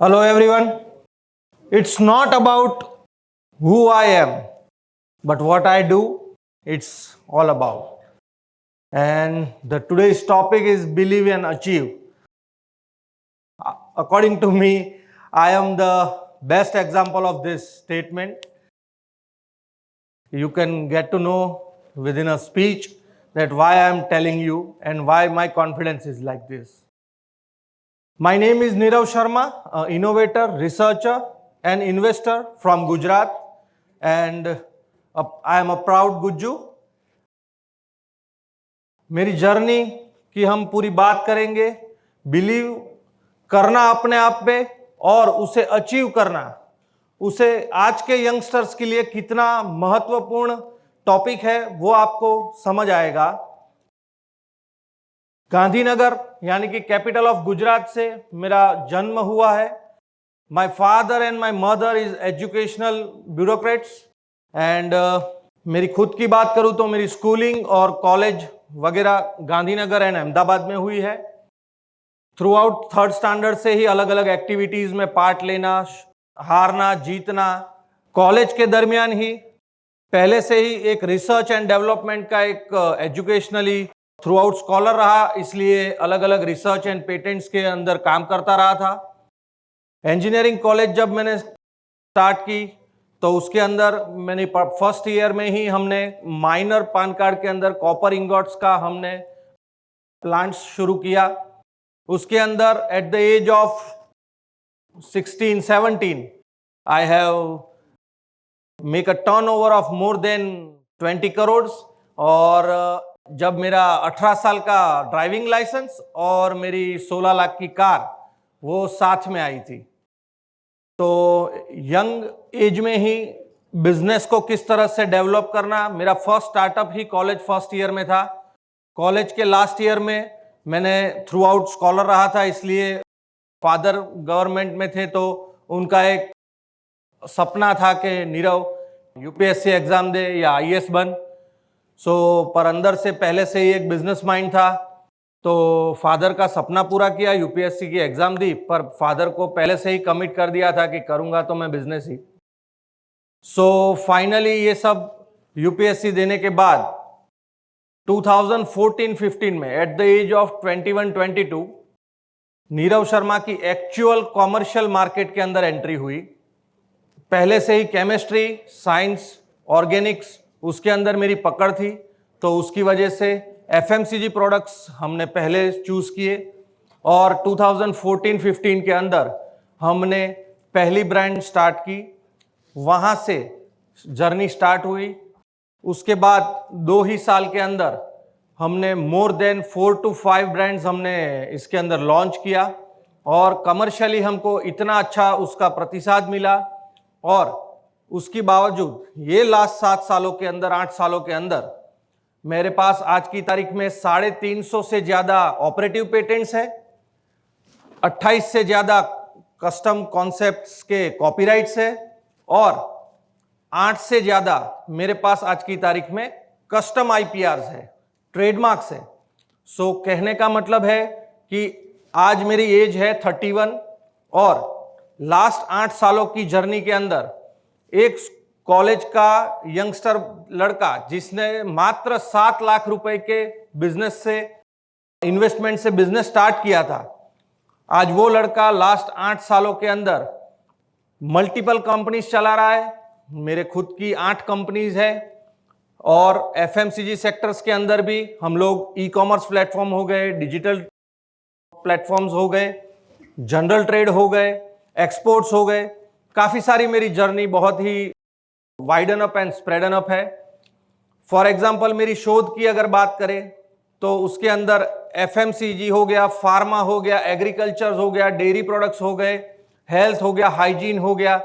Hello everyone. It's not about who I am, but what I do, it's all about. And the today's topic is believe and achieve. According to me, I am the best example of this statement. You can get to know within a speech that why I am telling you and why my confidence is like this. My name is Nirav Sharma, an innovator, researcher, and investor from Gujarat, and I am a proud Gujju. मेरी journey की हम पूरी बात करेंगे, believe करना अपने आप पे और उसे अचीव करना, उसे आज के यंगस्टर्स के लिए कितना महत्वपूर्ण टॉपिक है वो आपको समझ आएगा। गांधीनगर यानी कि कैपिटल ऑफ गुजरात से मेरा जन्म हुआ है। My father and my mother is educational bureaucrats and मेरी खुद की बात करूं तो मेरी स्कूलिंग और कॉलेज वगैरह गांधीनगर एंड अहमदाबाद में हुई है। थ्रू आउट थर्ड स्टैंडर्ड से ही अलग अलग एक्टिविटीज में पार्ट लेना, हारना, जीतना, कॉलेज के दरमियान ही पहले से ही एक रिसर्च एंड डेवलपमेंट का एक एजुकेशनली थ्रू आउट स्कॉलर रहा, इसलिए अलग अलग रिसर्च एंड पेटेंट्स के अंदर काम करता रहा था। इंजीनियरिंग कॉलेज जब मैंने स्टार्ट की तो उसके अंदर मैंने फर्स्ट ईयर में ही हमने माइनर पान कार्ड के अंदर कॉपर इंगॉट्स का हमने प्लांट्स शुरू किया। उसके अंदर at the age of 16-17 I have make a turnover of more than 20 crore और जब मेरा 18 साल का ड्राइविंग लाइसेंस और मेरी 16 लाख की कार वो साथ में आई थी। तो यंग एज में ही बिजनेस को किस तरह से डेवलप करना, मेरा फर्स्ट स्टार्टअप ही कॉलेज फर्स्ट ईयर में था। कॉलेज के लास्ट ईयर में मैंने थ्रू आउट स्कॉलर रहा था, इसलिए फादर गवर्नमेंट में थे तो उनका एक सपना था कि नीरव यूपीएससी एग्जाम दे या आईएएस बन। पर अंदर से पहले से ही एक बिजनेस माइंड था, तो फादर का सपना पूरा किया, यूपीएससी की एग्जाम दी, पर फादर को पहले से ही कमिट कर दिया था कि करूंगा तो मैं बिजनेस ही। फाइनली ये सब यूपीएससी देने के बाद 2014-15 में at the age of 21-22 Nirav Sharma की एक्चुअल कॉमर्शियल मार्केट के अंदर एंट्री हुई। पहले से ही केमिस्ट्री, साइंस, ऑर्गेनिक्स उसके अंदर मेरी पकड़ थी, तो उसकी वजह से एफएमसीजी प्रोडक्ट्स हमने पहले चूज किए और 2014-15 के अंदर हमने पहली ब्रांड स्टार्ट की। वहां से जर्नी स्टार्ट हुई। उसके बाद 2 ही साल के अंदर हमने मोर देन 4 to 5 ब्रांड्स हमने इसके अंदर लॉन्च किया और कमर्शियली हमको इतना अच्छा उसका प्रतिसाद मिला और उसके बावजूद ये लास्ट 7 सालों के अंदर, 8 सालों के अंदर मेरे पास आज की तारीख में 350 से ज्यादा ऑपरेटिव पेटेंट्स है, 28 से ज्यादा कस्टम कॉन्सेप्ट्स के कॉपीराइट्स है और 8 से ज्यादा मेरे पास आज की तारीख में कस्टम आईपीआर्स है, ट्रेडमार्क्स है। कहने का मतलब है कि आज मेरी एज है 31 और लास्ट 8 सालों की जर्नी के अंदर एक कॉलेज का यंगस्टर लड़का जिसने मात्र 7 लाख रुपए के बिजनेस से, इन्वेस्टमेंट से बिजनेस स्टार्ट किया था, आज वो लड़का लास्ट 8 सालों के अंदर मल्टीपल कंपनीज चला रहा है। मेरे खुद की 8 कंपनीज है और एफएमसीजी सेक्टर्स के अंदर भी हम लोग ई कॉमर्स प्लेटफॉर्म हो गए, डिजिटल प्लेटफॉर्म्स हो गए, जनरल ट्रेड हो गए, एक्सपोर्ट्स हो गए। काफी सारी मेरी जर्नी बहुत ही वाइडन अप एंड स्प्रेडन अप है। फॉर एग्जाम्पल मेरी शोध की अगर बात करें तो उसके अंदर एफएमसीजी हो गया, फार्मा हो गया, एग्रीकल्चर हो गया, डेयरी प्रोडक्ट्स हो गए, हेल्थ हो गया, हाइजीन हो गया।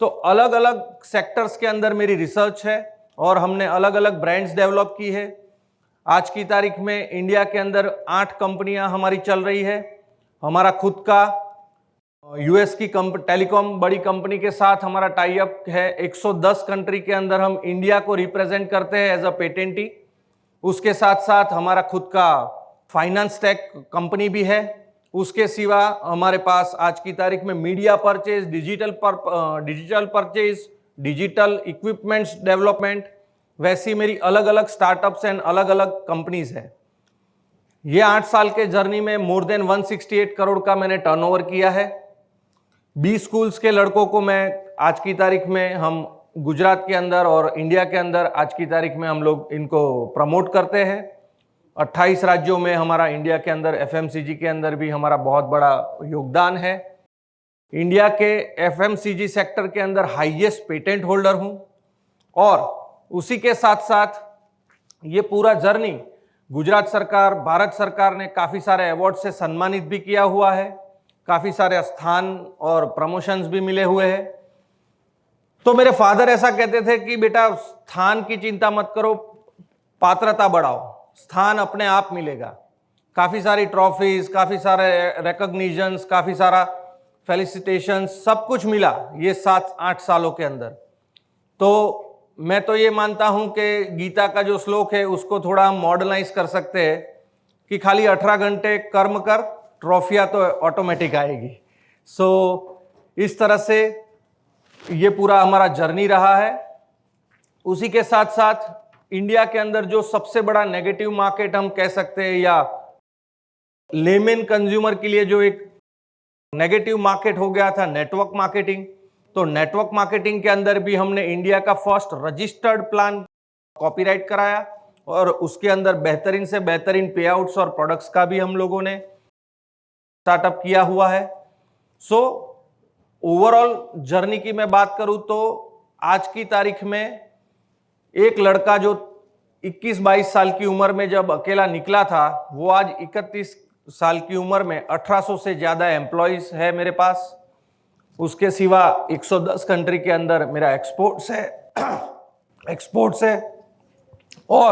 तो अलग अलग सेक्टर्स के अंदर मेरी रिसर्च है और हमने अलग अलग ब्रांड्स डेवलप की है। आज की तारीख में इंडिया के अंदर 8 कंपनियां हमारी चल रही है। हमारा खुद का यूएस की टेलीकॉम बड़ी कंपनी के साथ हमारा टाई अप है। 110 कंट्री के अंदर हम इंडिया को रिप्रेजेंट करते हैं एज अ पेटेंटी। उसके साथ साथ हमारा खुद का फाइनेंस टेक कंपनी भी है। उसके सिवा हमारे पास आज की तारीख में media purchase, digital purchase, digital equipments development, वैसी मेरी अलग अलग स्टार्टअप्स एंड अलग अलग कंपनीज है। ये 8 साल के जर्नी में मोर देन 168 करोड़ का मैंने टर्नओवर किया है। 20 स्कूल्स के लड़कों को मैं आज की तारीख में हम गुजरात के अंदर और इंडिया के अंदर आज की तारीख में हम लोग इनको प्रमोट करते हैं। 28 राज्यों में हमारा इंडिया के अंदर एफएमसीजी के अंदर भी हमारा बहुत बड़ा योगदान है। इंडिया के एफएमसीजी सेक्टर के अंदर हाईएस्ट पेटेंट होल्डर हूं और उसी के साथ साथ ये पूरा जर्नी गुजरात सरकार, भारत सरकार ने काफ़ी सारे अवार्ड से सम्मानित भी किया हुआ है, काफ़ी सारे स्थान और प्रमोशंस भी मिले हुए हैं। तो मेरे फादर ऐसा कहते थे कि बेटा स्थान की चिंता मत करो, पात्रता बढ़ाओ, स्थान अपने आप मिलेगा। काफ़ी सारी ट्रॉफीज, काफ़ी सारे रिकॉग्निशंस, काफ़ी सारा फेलिसिटेशंस, सब कुछ मिला ये 7-8 सालों के अंदर। तो मैं तो ये मानता हूं कि गीता का जो श्लोक है उसको थोड़ा हम मॉडर्नाइज कर सकते हैं कि खाली 18 घंटे कर्म कर, ट्रॉफियां तो ऑटोमेटिक आएगी। सो इस तरह से ये पूरा हमारा जर्नी रहा है। उसी के साथ साथ इंडिया के अंदर जो सबसे बड़ा नेगेटिव मार्केट हम कह सकते हैं या लेमेन कंज्यूमर के लिए जो एक नेगेटिव मार्केट हो गया था, नेटवर्क मार्केटिंग। तो नेटवर्क मार्केटिंग के अंदर भी हमने इंडिया का फर्स्ट रजिस्टर्ड प्लान कॉपीराइट कराया और उसके अंदर बेहतरीन से बेहतरीन पे आउट्स और प्रोडक्ट्स का भी हम लोगों ने स्टार्टअप किया हुआ है। सो ओवरऑल जर्नी की मैं बात करूं तो आज की तारीख में एक लड़का जो 21-22 साल की उम्र में जब अकेला निकला था, वो आज 31 साल की उम्र में 1800 से ज्यादा एम्प्लॉइज है मेरे पास। उसके सिवा 110 कंट्री के अंदर मेरा एक्सपोर्ट्स है और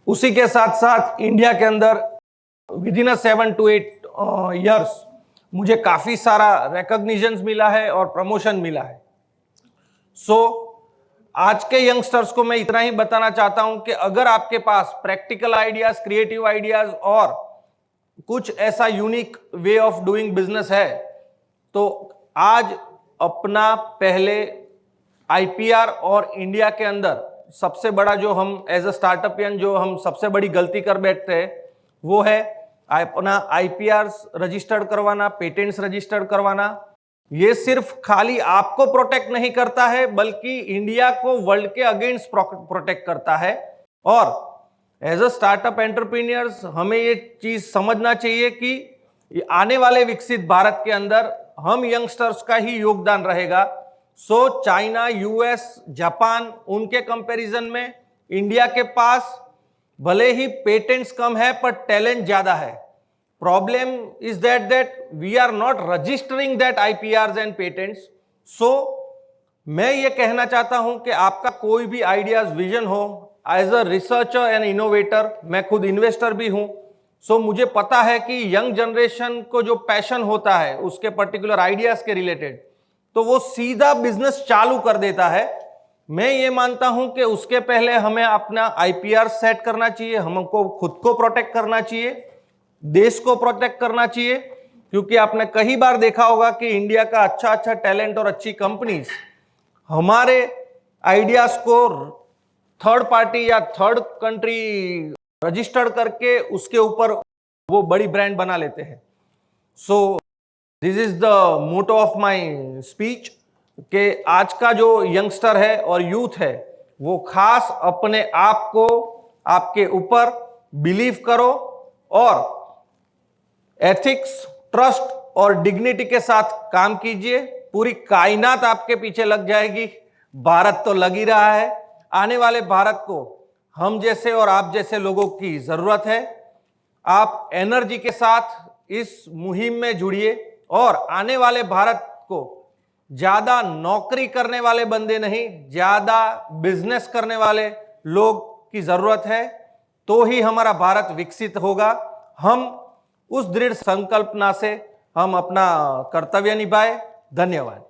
उसी के साथ साथ इंडिया के अंदर विद इन 7 to 8 ईयर्स मुझे काफी सारा रिकॉग्निशंस मिला है और प्रमोशन मिला है। सो आज के यंगस्टर्स को मैं इतना ही बताना चाहता हूं कि अगर आपके पास प्रैक्टिकल आइडियाज, क्रिएटिव आइडियाज और कुछ ऐसा unique way of doing business है तो आज अपना पहले आईपीआर और इंडिया के अंदर सबसे बड़ा जो हम एज अ स्टार्टअपियन जो हम सबसे बड़ी गलती कर बैठते हैं वो है अपना आईपीआर रजिस्टर्ड करवाना, पेटेंट्स रजिस्टर्ड करवाना। ये सिर्फ खाली आपको प्रोटेक्ट नहीं करता है बल्कि इंडिया को वर्ल्ड के अगेंस्ट प्रोटेक्ट करता है। और एज अ स्टार्टअप एंटरप्रेन्योर्स हमें ये चीज समझना चाहिए कि आने वाले विकसित भारत के अंदर हम यंगस्टर्स का ही योगदान रहेगा। सो चाइना, यूएस, जापान, उनके कंपैरिजन में इंडिया के पास भले ही पेटेंट्स कम है पर टैलेंट ज्यादा है। Problem is that we are not registering that IPRs and patents. So मैं ये कहना चाहता हूं कि आपका कोई भी आइडियाज, विजन हो, as a researcher and innovator, मैं खुद इन्वेस्टर भी हूं। सो मुझे पता है कि यंग जनरेशन को जो पैशन होता है उसके पर्टिकुलर आइडियाज के रिलेटेड, तो वो सीधा बिजनेस चालू कर देता है। मैं ये मानता हूं कि उसके पहले हमें अपना आईपीआर सेट करना चाहिए, हमको खुद को प्रोटेक्ट करना चाहिए, देश को प्रोटेक्ट करना चाहिए। क्योंकि आपने कई बार देखा होगा कि इंडिया का अच्छा टैलेंट और अच्छी कंपनीज हमारे आइडियाज को थर्ड पार्टी या थर्ड कंट्री रजिस्टर्ड करके उसके ऊपर वो बड़ी ब्रांड बना लेते हैं। So this is the motto of my speech कि आज का जो यंगस्टर है और यूथ है वो खास अपने आप को, आपके ऊपर बिलीव करो और एथिक्स, ट्रस्ट और डिग्निटी के साथ काम कीजिए। पूरी कायनात आपके पीछे लग जाएगी, भारत तो लग ही रहा है। आने वाले भारत को हम जैसे और आप जैसे लोगों की जरूरत है। आप एनर्जी के साथ इस मुहिम में जुड़िए और आने वाले भारत को ज्यादा नौकरी करने वाले बंदे नहीं, ज्यादा बिजनेस करने वाले लोग की जरूरत है, तो ही हमारा भारत विकसित होगा। हम उस दृढ़ संकल्पना से हम अपना कर्तव्य निभाएं। धन्यवाद।